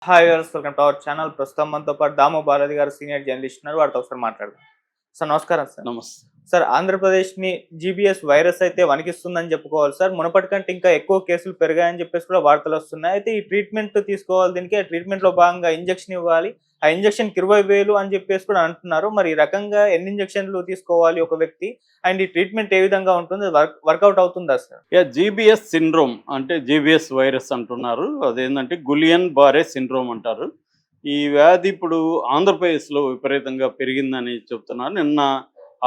Hi viewers, welcome to our channel. ప్రస్తుతం మనతో పాటు దాము బాలాజీ గారు సీనియర్ జర్నలిస్ట్ ఉన్నారు. వారితో ఒకసారి మాట్లాడదాం. సార్ నమస్కారం సార్. నమస్తే. సార్, ఆంధ్రప్రదేశ్‌ని జీబీఎస్ వైరస్ అయితే వణికిస్తుందని చెప్పుకోవాలి సార్. మునుపటి కంటే ఇంకా ఎక్కువ కేసులు పెరిగాయని చెప్పేసి కూడా వార్తలొస్తున్నాయి. అయితే ఈ ట్రీట్మెంట్ తీసుకోవాలి, దీనికి ఆ ట్రీట్మెంట్‌లో భాగంగా ఇంజెక్షన్ ఇవ్వాలి. ఆ ఇంజెక్షన్‌కి 20,000 అని చెప్పేసి కూడా అంటున్నారు. మరి ఈ రకంగా ఎన్ని ఇంజెక్షన్‌లు తీసుకోవాలి ఒక వ్యక్తి? అండ్ ఈ ట్రీట్మెంట్ ఏ విధంగా ఉంటుంది? వర్కౌట్ అవుతుందా సార్? జీబీఎస్ సిండ్రోమ్ అంటే జీబీఎస్ వైరస్ అంటున్నారు. అదేంటంటే గులియన్ బారే సిండ్రోమ్ అంటారు. ఈ వ్యాధి ఇప్పుడు ఆంధ్రప్రదేశ్‌లో విపరీతంగా పెరిగిందని చెప్తున్నారు. నిన్న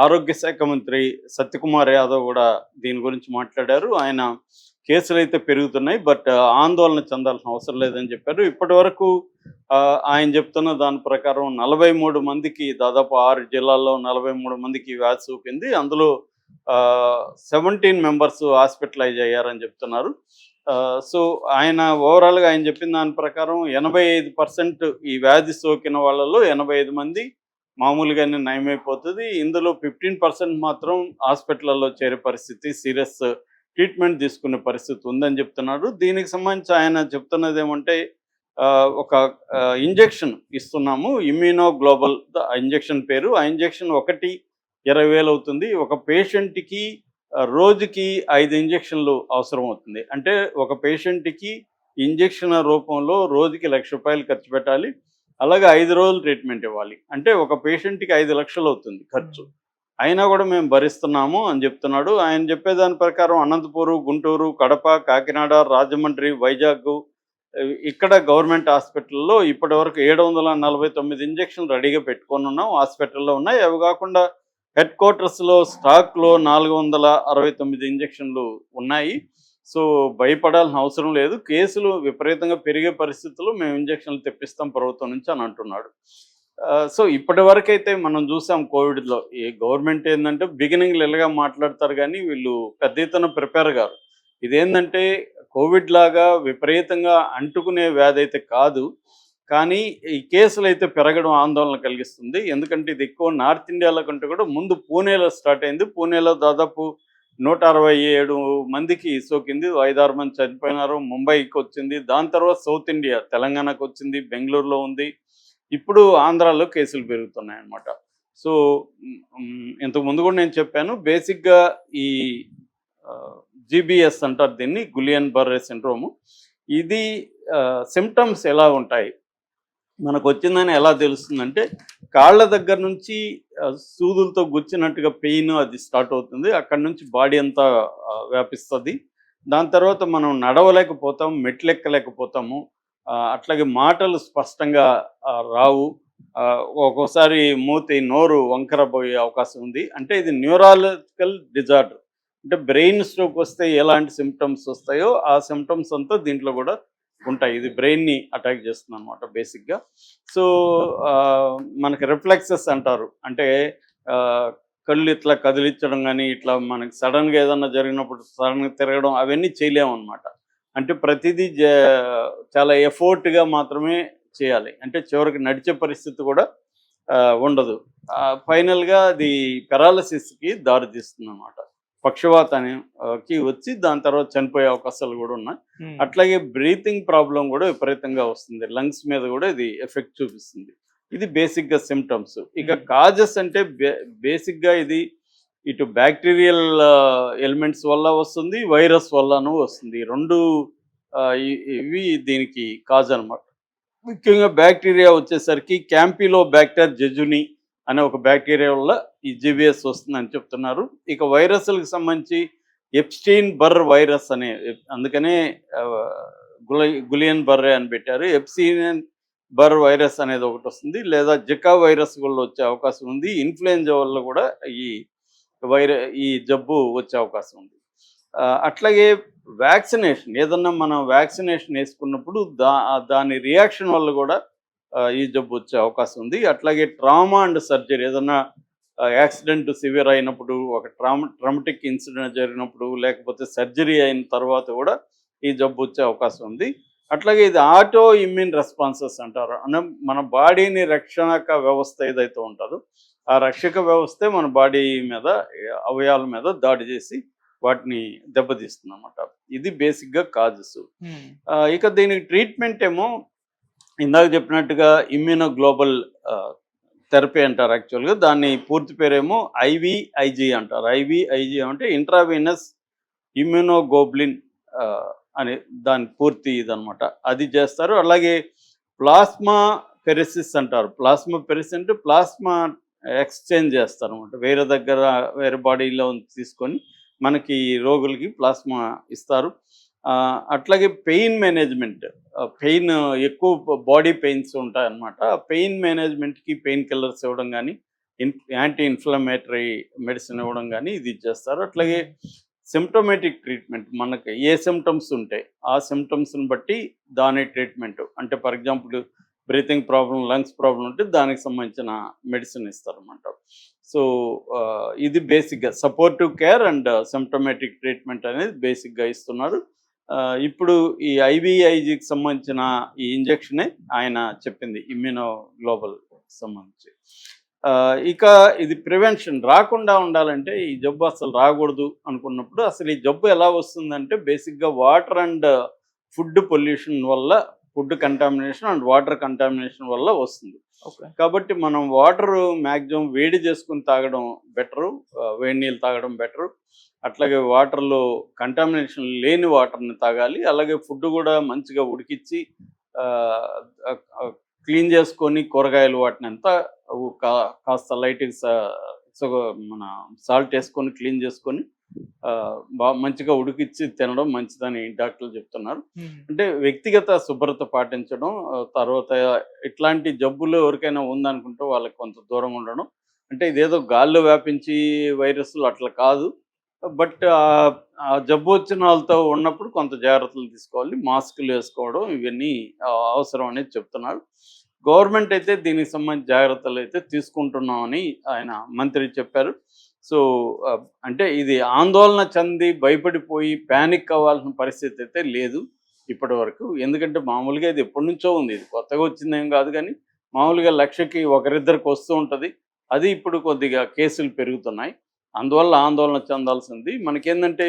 ఆరోగ్య శాఖ మంత్రి సత్యకుమార్ యాదవ్ కూడా దీని గురించి మాట్లాడారు. ఆయన కేసులైతే పెరుగుతున్నాయి. బట్ ఆందోళన చెందాల్సిన అవసరం లేదని చెప్పారు. ఇప్పటివరకు ఆయన చెప్తున్న దాని ప్రకారం 43 మందికి, దాదాపు 6 జిల్లాల్లో 43 మందికి ఈ వ్యాధి సోకింది. అందులో 17 మెంబర్స్ హాస్పిటలైజ్ అయ్యారని చెప్తున్నారు. సో ఆయన ఓవరాల్గా ఆయన చెప్పిన దాని ప్రకారం 85% ఈ వ్యాధి సోకిన వాళ్ళలో 85 మంది మామూలుగానే నయమైపోతుంది. ఇందులో 15% మాత్రం హాస్పిటల్లో చేరే పరిస్థితి, సీరియస్ ట్రీట్మెంట్ తీసుకునే పరిస్థితి ఉందని చెప్తున్నారు. దీనికి సంబంధించి ఆయన చెప్తున్నది ఏమంటే ఒక ఇంజెక్షన్ ఇస్తున్నాము, ఇమ్యూనో గ్లోబల్ ఇంజెక్షన్ పేరు. ఆ ఇంజెక్షన్ ఒకటి 20,000 అవుతుంది. ఒక పేషెంట్కి రోజుకి 5 ఇంజెక్షన్లు అవసరం అవుతుంది. అంటే ఒక పేషెంట్కి ఇంజెక్షన్ రూపంలో రోజుకి ₹1,00,000 ఖర్చు పెట్టాలి. అలాగే 5 రోజులు ట్రీట్మెంట్ ఇవ్వాలి. అంటే ఒక పేషెంట్కి 5,00,000 అవుతుంది ఖర్చు. అయినా కూడా మేము భరిస్తున్నాము అని చెప్తున్నాడు. ఆయన చెప్పేదాని ప్రకారం అనంతపూరు, గుంటూరు, కడప, కాకినాడ, రాజమండ్రి, వైజాగ్ ఇక్కడ గవర్నమెంట్ హాస్పిటల్లో ఇప్పటివరకు 749 ఇంజెక్షన్లు రెడీగా పెట్టుకొని ఉన్నాం. హాస్పిటల్లో ఉన్నాయి. అవి కాకుండా హెడ్ క్వార్టర్స్లో స్టాక్లో 469 ఇంజెక్షన్లు ఉన్నాయి. సో భయపడాల్సిన అవసరం లేదు. కేసులు విపరీతంగా పెరిగే పరిస్థితుల్లో మేము ఇంజెక్షన్లు తెప్పిస్తాం ప్రభుత్వం నుంచి అని అంటున్నాడు. సో ఇప్పటి వరకైతే మనం చూసాం కోవిడ్లో ఈ గవర్నమెంట్ ఏంటంటే బిగినింగ్లో ఇలాగా మాట్లాడతారు, కానీ వీళ్ళు పెద్ద ఎత్తున ప్రిపేర్ గారు. ఇదేంటంటే కోవిడ్ లాగా విపరీతంగా అంటుకునే వ్యాధి అయితే కాదు, కానీ ఈ కేసులు అయితే పెరగడం ఆందోళన కలిగిస్తుంది. ఎందుకంటే ఇది ఎక్కువ నార్త్ ఇండియాలో కంటే కూడా ముందు పూణేలో స్టార్ట్ అయింది. పూణేలో దాదాపు 167 మందికి సోకింది. 5-6 మంది చనిపోయినారు. ముంబైకి వచ్చింది. దాని తర్వాత సౌత్ ఇండియా తెలంగాణకు వచ్చింది, బెంగళూరులో ఉంది. ఇప్పుడు ఆంధ్రాలో కేసులు పెరుగుతున్నాయి అన్నమాట. సో ఇంతకు ముందు కూడా నేను చెప్పాను, బేసిక్గా ఈ జీబీఎస్ అంటారు దీన్ని, గులియన్ బర్రే సిండ్రోము. ఇది సిమ్టమ్స్ ఎలా ఉంటాయి, మనకు వచ్చిందని ఎలా తెలుస్తుందంటే కాళ్ళ దగ్గర నుంచి సూదులతో గుచ్చినట్టుగా పెయిన్ అది స్టార్ట్ అవుతుంది. అక్కడి నుంచి బాడీ అంతా వ్యాపిస్తుంది. దాని తర్వాత మనం నడవలేకపోతాం, మెట్లెక్కలేకపోతాము. అట్లాగే మాటలు స్పష్టంగా రావు. ఒక్కోసారి నోరు వంకర పోయే అవకాశం ఉంది. అంటే ఇది న్యూరాలజికల్ డిజార్డర్. అంటే బ్రెయిన్ స్ట్రోక్ వస్తే ఎలాంటి సిమ్టమ్స్ వస్తాయో ఆ సిమ్టమ్స్ అంతా దీంట్లో కూడా ఉంటాయి. ఇది బ్రెయిన్ని అటాక్ చేస్తుంది అనమాట బేసిక్గా. సో మనకి రిఫ్లెక్సెస్ అంటారు. అంటే కళ్ళు ఇట్లా కదిలించడం కానీ, ఇట్లా మనకి సడన్గా ఏదన్నా జరిగినప్పుడు సడన్గా తిరగడం, అవన్నీ చేయలేమన్నమాట. అంటే ప్రతిదీ చాలా ఎఫోర్ట్గా మాత్రమే చేయాలి. అంటే చివరికి నడిచే పరిస్థితి కూడా ఉండదు. ఫైనల్గా అది పెరాలసిస్కి దారితీస్తుంది అన్నమాట. పక్షవాతానికి వచ్చి దాని తర్వాత చనిపోయే అవకాశాలు కూడా ఉన్నాయి. అట్లాగే బ్రీతింగ్ ప్రాబ్లం కూడా విపరీతంగా వస్తుంది. లంగ్స్ మీద కూడా ఇది ఎఫెక్ట్ చూపిస్తుంది. ఇది బేసిక్గా సిమ్టమ్స్. ఇక కాజెస్ అంటే బేసిక్గా ఇది ఇటు బ్యాక్టీరియల్ ఎలిమెంట్స్ వల్ల వస్తుంది, వైరస్ వల్లనూ వస్తుంది. రెండు ఇవి దీనికి కాజ్ అనమాట. ముఖ్యంగా బ్యాక్టీరియా వచ్చేసరికి క్యాంపిలో బ్యాక్టీరియా జెజుని అనే ఒక బ్యాక్టీరియా వల్ల ఈ జీబీఎస్ వస్తుందని చెప్తున్నారు. ఇక వైరస్లకు సంబంధించి ఎప్స్టీన్ బర్ వైరస్ అనే, అందుకనే గులియన్ బర్రే అని పెట్టారు. ఎప్స్టీన్ బర్ వైరస్ అనేది ఒకటి వస్తుంది, లేదా జికా వైరస్ వల్ల వచ్చే అవకాశం ఉంది. ఇన్ఫ్లుయెంజా వల్ల కూడా ఈ జబ్బు వచ్చే అవకాశం ఉంది. అట్లాగే వ్యాక్సినేషన్, ఏదన్నా మనం వ్యాక్సినేషన్ వేసుకున్నప్పుడు దాని రియాక్షన్ వల్ల కూడా ఈ జబ్బు వచ్చే అవకాశం ఉంది. అట్లాగే ట్రామా అండ్ సర్జరీ, ఏదన్నా యాక్సిడెంట్ సివియర్ అయినప్పుడు, ఒక ట్రామటిక్ ఇన్సిడెంట్ జరిగినప్పుడు, లేకపోతే సర్జరీ అయిన తర్వాత కూడా ఈ జబ్బు వచ్చే అవకాశం ఉంది. అట్లాగే ఇది ఆటో ఇమ్యూన్ రెస్పాన్సెస్ అంటారు. మన బాడీని రక్షణక వ్యవస్థ ఏదైతే ఉంటుందో ఆ రక్షక వ్యవస్థే మన బాడీ మీద, అవయవాల మీద దాడి చేసి వాటిని దెబ్బతీస్తుంది అన్నమాట. ఇది బేసిక్గా కాజెస్. ఇక దీనికి ట్రీట్మెంట్ ఏమో ఇందాక చెప్పినట్టుగా ఇమ్యూనోగ్లోబల్ థెరపీ అంటారు యాక్చువల్గా. దాన్ని పూర్తి పేరేమో ఐవీఐజీ అంటారు. ఐవీఐజీ అంటే ఇంట్రావీనస్ ఇమ్యూనోగ్లోబులిన్ అని దాని పూర్తి ఇదనమాట. అది చేస్తారు. అలాగే ప్లాస్మా ఫెరెసిస్ అంటారు. ప్లాస్మా ఫెరెసిస్ అంటే ప్లాస్మా ఎక్స్చేంజ్ చేస్తారనమాట. వేరే బాడీలో తీసుకొని మనకి రోగులకి ప్లాస్మా ఇస్తారు. అట్లాగే పెయిన్ మేనేజ్మెంట్, పెయిన్ ఎక్కువ బాడీ పెయిన్స్ ఉంటాయన్నమాట. ఆ పెయిన్ మేనేజ్మెంట్కి పెయిన్ కిల్లర్స్ ఇవ్వడం కానీ, యాంటీ ఇన్ఫ్లమేటరీ మెడిసిన్ ఇవ్వడం కానీ ఇది చేస్తారు. అట్లాగే సిమ్టోమేటిక్ ట్రీట్మెంట్, మనకి ఏ సిమ్టమ్స్ ఉంటాయి ఆ సిమ్టమ్స్ని బట్టి దాని ట్రీట్మెంట్. అంటే for example breathing problem, lungs problem ఉంటే దానికి సంబంధించిన మెడిసిన్ ఇస్తారన్నమాట. సో ఇది బేసిక్గా సపోర్టివ్ కేర్ అండ్ సిమ్టోమేటిక్ ట్రీట్మెంట్ అనేది బేసిక్గా ఇస్తున్నారు. ఇప్పుడు ఈ ఐవీఐజీకి సంబంధించిన ఈ ఇంజెక్షనే ఆయన చెప్పింది ఇమ్యూనోగ్లోబల్ సంబంధించి. ఇక ఇది ప్రివెన్షన్ రాకుండా ఉండాలంటే ఈ జబ్బు అసలు రాకూడదు అనుకున్నప్పుడు అసలు ఈ జబ్బు ఎలా వస్తుందంటే బేసిక్గా వాటర్ అండ్ ఫుడ్ పొల్యూషన్ వల్ల, food contamination and water contamination వల్ల వస్తుంది. ఓకే. కాబట్టి మనం వాటర్ మ్యాక్సిమం వేడి చేసుకుని తాగడం బెటరు, వేడి నీళ్ళు తాగడం బెటరు. అట్లాగే వాటర్లో కంటామినేషన్ లేని వాటర్ని తాగాలి. అలాగే ఫుడ్ కూడా మంచిగా ఉడికించి క్లీన్ చేసుకొని కూరగాయలు వాటిని అంతా కాస్త లైట్గా మన సాల్ట్ వేసుకొని క్లీన్ చేసుకొని బాగా మంచిగా ఉడికిచ్చి తినడం మంచిదని డాక్టర్లు చెప్తున్నారు. అంటే వ్యక్తిగత శుభ్రత పాటించడం, తర్వాత ఇట్లాంటి జబ్బులు ఎవరికైనా ఉందనుకుంటే వాళ్ళకి కొంత దూరంగా ఉండడం. అంటే ఇదేదో గాల్లో వ్యాపించి వైరస్లు అట్లా కాదు. బట్ ఆ జబ్బు వచ్చిన వాళ్ళతో ఉన్నప్పుడు కొంత జాగ్రత్తలు తీసుకోవాలి. మాస్కులు వేసుకోవడం ఇవన్నీ అవసరం అనేది చెప్తున్నారు. గవర్నమెంట్ అయితే దీనికి సంబంధించి జాగ్రత్తలు అయితే తీసుకుంటున్నామని ఆయన మంత్రి చెప్పారు. సో అంటే ఇది ఆందోళన చెంది భయపడిపోయి ప్యానిక్ అవ్వాల్సిన పరిస్థితి అయితే లేదు ఇప్పటి వరకు. ఎందుకంటే మామూలుగా ఇది ఎప్పటి నుంచో ఉంది, ఇది కొత్తగా వచ్చిందేం కాదు. కానీ మామూలుగా లక్షకి ఒకరిద్దరికి వస్తూ ఉంటుంది. అది ఇప్పుడు కొద్దిగా కేసులు పెరుగుతున్నాయి. అందువల్ల ఆందోళన చెందాల్సింది. మనకేందంటే